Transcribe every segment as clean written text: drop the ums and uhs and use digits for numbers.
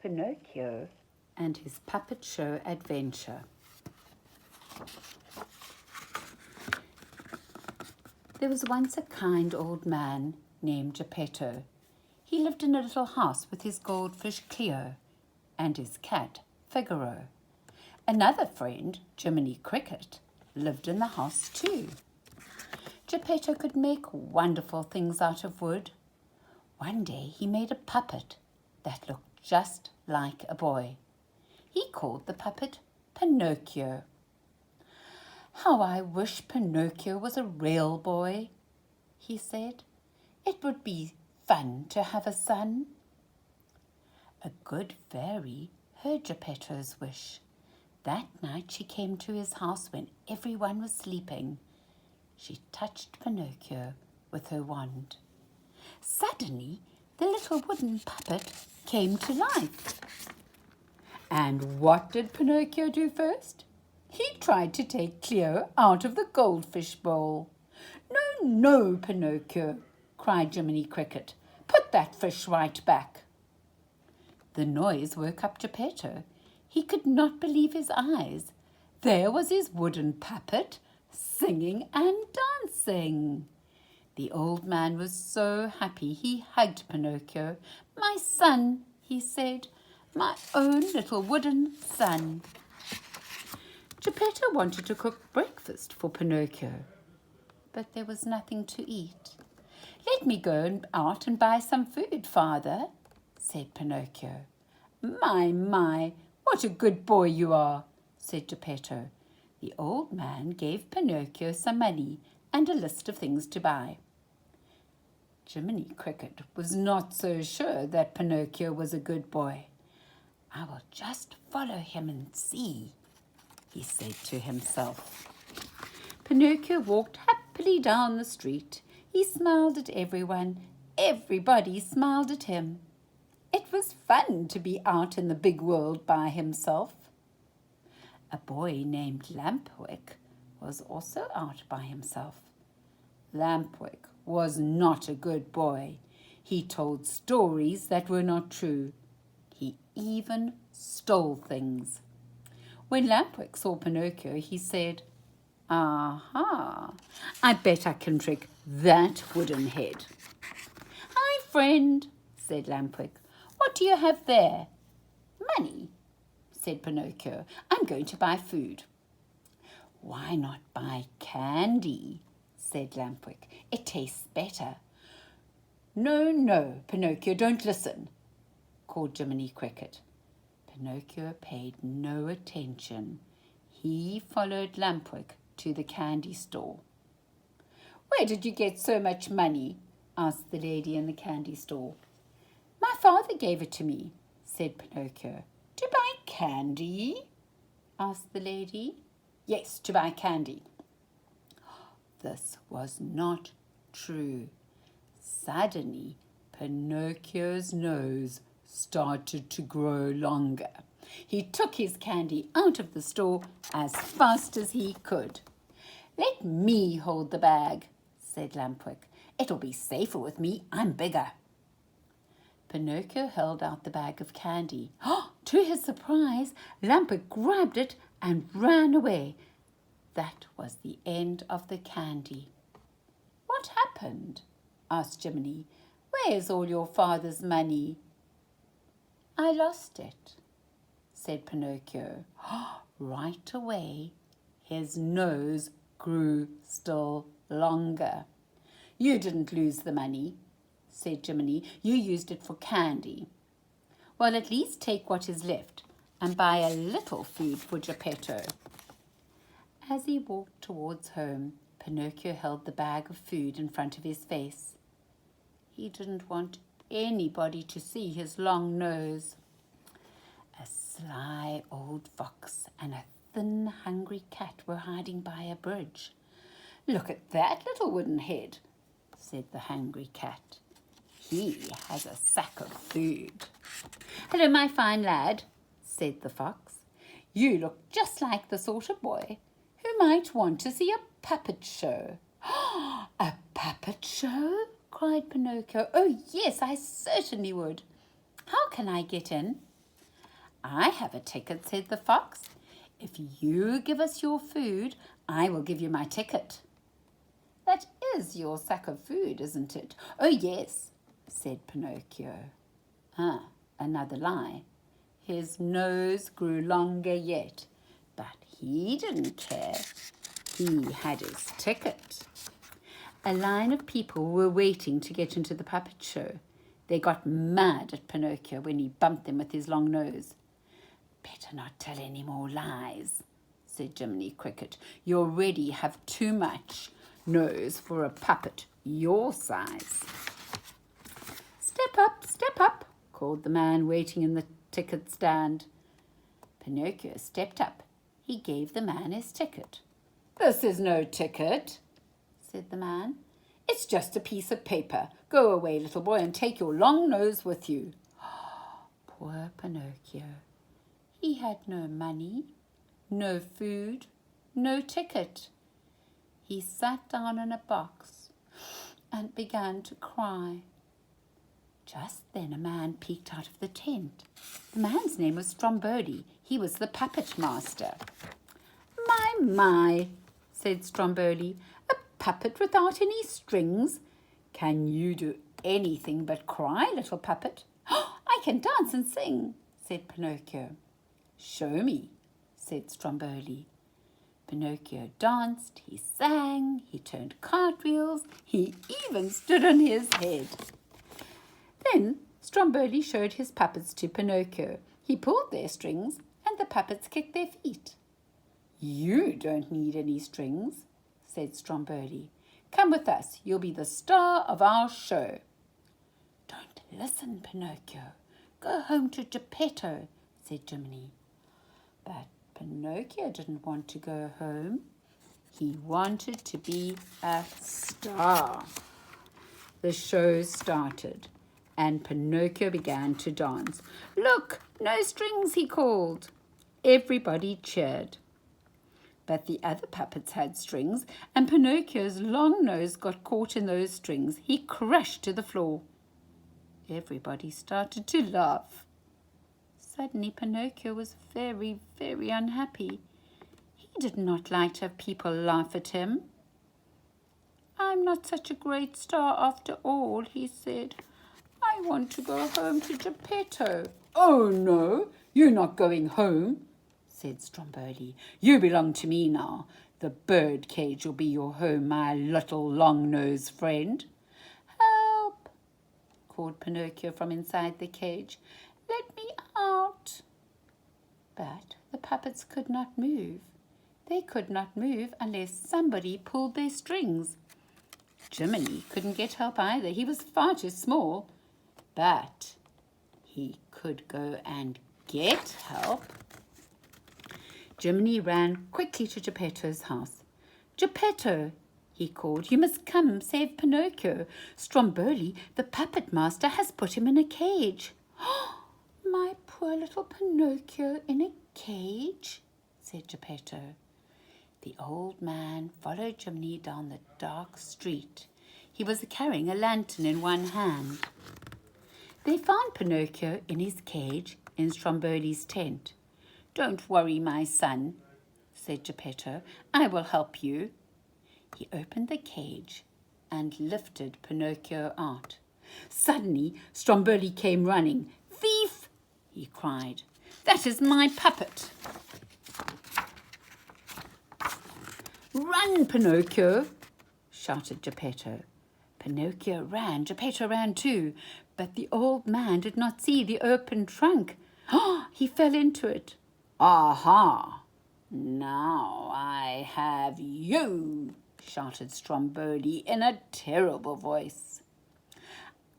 Pinocchio and his puppet show adventure. There was once a kind old man named Geppetto. He lived in a little house with his goldfish Cleo and his cat Figaro. Another friend, Jiminy Cricket, lived in the house too. Geppetto could make wonderful things out of wood. One day he made a puppet that looked just like a boy. He called the puppet Pinocchio. "How I wish Pinocchio was a real boy," he said. "It would be fun to have a son." A good fairy heard Geppetto's wish. That night she came to his house when everyone was sleeping. She touched Pinocchio with her wand. Suddenly, the little wooden puppet came to life. And what did Pinocchio do first? He tried to take Cleo out of the goldfish bowl. "No, no, Pinocchio," cried Jiminy Cricket. "Put that fish right back." The noise woke up Geppetto. He could not believe his eyes. There was his wooden puppet, singing and dancing. The old man was so happy he hugged Pinocchio. "My son," he said, "my own little wooden son." Geppetto wanted to cook breakfast for Pinocchio, but there was nothing to eat. "Let me go out and buy some food, father," said Pinocchio. My, what a good boy you are," said Geppetto. The old man gave Pinocchio some money and a list of things to buy. Jiminy Cricket was not so sure that Pinocchio was a good boy. "I will just follow him and see," he said to himself. Pinocchio walked happily down the street. He smiled at everyone. Everybody smiled at him. It was fun to be out in the big world by himself. A boy named Lampwick was also out by himself. Lampwick was not a good boy. He told stories that were not true. He even stole things. When Lampwick saw Pinocchio, he said, "Aha, I bet I can trick that wooden head." "Hi, friend," said Lampwick. "What do you have there?" "Money," said Pinocchio. "I'm going to buy food." "Why not buy candy?" said Lampwick. "It tastes better." No, no, Pinocchio, don't listen," called Jiminy Cricket. Pinocchio paid no attention. He followed Lampwick to the candy store. "Where did you get so much money?" asked the lady in the candy store. "My father gave it to me," said Pinocchio. "To buy candy?" asked the lady. "Yes, to buy candy." This was not true. Suddenly, Pinocchio's nose started to grow longer. He took his candy out of the store as fast as he could. "Let me hold the bag," said Lampwick. "It'll be safer with me. I'm bigger." Pinocchio held out the bag of candy. To his surprise, Lampwick grabbed it and ran away. That was the end of the candy. "What happened?" asked Jiminy. "Where's all your father's money?" "I lost it," said Pinocchio. Right away, his nose grew still longer. "You didn't lose the money," said Jiminy. "You used it for candy." "Well, at least take what is left and buy a little food for Geppetto." As he walked towards home, Pinocchio held the bag of food in front of his face. He didn't want anybody to see his long nose. A sly old fox and a thin, hungry cat were hiding by a bridge. "Look at that little wooden head," said the hungry cat. "He has a sack of food." "Hello, my fine lad," said the fox. "You look just like the sort of boy who might want to see a puppet show." "A puppet show?" cried Pinocchio. "Oh, yes, I certainly would. How can I get in?" I have a ticket, said the fox. If you give us your food, I will give you my ticket. That is your sack of food, isn't it? Oh, yes, said Pinocchio. Another lie. His nose grew longer yet, but he didn't care. He had his ticket. A line of people were waiting to get into the puppet show. They got mad at Pinocchio when he bumped them with his long nose. Better not tell any more lies, said Jiminy Cricket. You already have too much nose for a puppet your size. Step up, called the man waiting in the ticket stand. Pinocchio stepped up. He gave the man his ticket. This is no ticket, said the man. It's just a piece of paper. Go away, little boy, and take your long nose with you. Poor Pinocchio. He had no money, no food, no ticket. He sat down in a box and began to cry. Just then a man peeked out of the tent. The man's name was Stromboli. He was the puppet master. My, said Stromboli, a puppet without any strings? Can you do anything but cry, little puppet? I can dance and sing, said Pinocchio. Show me, said Stromboli. Pinocchio danced, he sang, he turned cartwheels, he even stood on his head. Then Stromboli showed his puppets to Pinocchio. He pulled their strings and the puppets kicked their feet. You don't need any strings, said Stromboli. Come with us, you'll be the star of our show. Don't listen, Pinocchio. Go home to Geppetto, said Jiminy. But Pinocchio didn't want to go home. He wanted to be a star. The show started, and Pinocchio began to dance. Look, no strings, he called. Everybody cheered. But the other puppets had strings, and Pinocchio's long nose got caught in those strings. He crashed to the floor. Everybody started to laugh. Suddenly Pinocchio was very, very unhappy. He did not like to have people laugh at him. I'm not such a great star after all, he said. I want to go home to Geppetto. Oh, no, you're not going home, said Stromboli. You belong to me now. The bird cage will be your home, my little long-nosed friend. Help, called Pinocchio from inside the cage. Let me out. But the puppets could not move. They could not move unless somebody pulled their strings. Jiminy couldn't get help either. He was far too small. But he could go and get help. Jiminy ran quickly to Geppetto's house. Geppetto, he called, you must come save Pinocchio. Stromboli, the puppet master, has put him in a cage. My poor little Pinocchio in a cage, said Geppetto. The old man followed Jiminy down the dark street. He was carrying a lantern in one hand. They found Pinocchio in his cage in Stromboli's tent. Don't worry, my son, said Geppetto. I will help you. He opened the cage and lifted Pinocchio out. Suddenly, Stromboli came running. Thief, he cried. That is my puppet. Run, Pinocchio, shouted Geppetto. Pinocchio ran. Geppetto ran too. But the old man did not see the open trunk. He fell into it. Aha! Now I have you, shouted Stromboli in a terrible voice.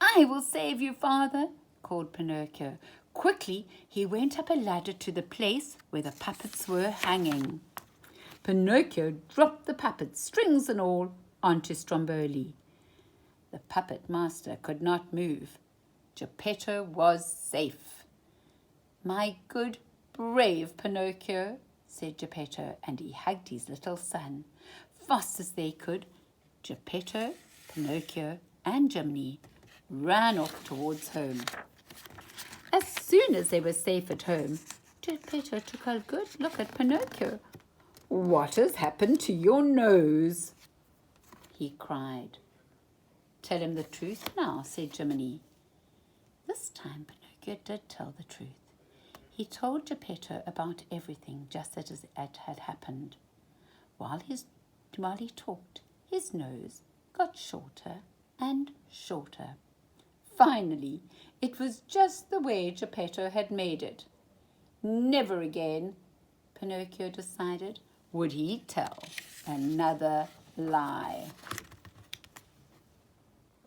I will save you, father, called Pinocchio. Quickly he went up a ladder to the place where the puppets were hanging. Pinocchio dropped the puppets, strings and all, onto Stromboli. The puppet master could not move. Geppetto was safe. My good, brave Pinocchio, said Geppetto, and he hugged his little son. Fast as they could, Geppetto, Pinocchio, and Jiminy ran off towards home. As soon as they were safe at home, Geppetto took a good look at Pinocchio. "What has happened to your nose?" he cried. "Tell him the truth now," said Jiminy. This time Pinocchio did tell the truth. He told Geppetto about everything just as it had happened. While he talked, his nose got shorter and shorter. Finally, it was just the way Geppetto had made it. Never again, Pinocchio decided, would he tell another lie.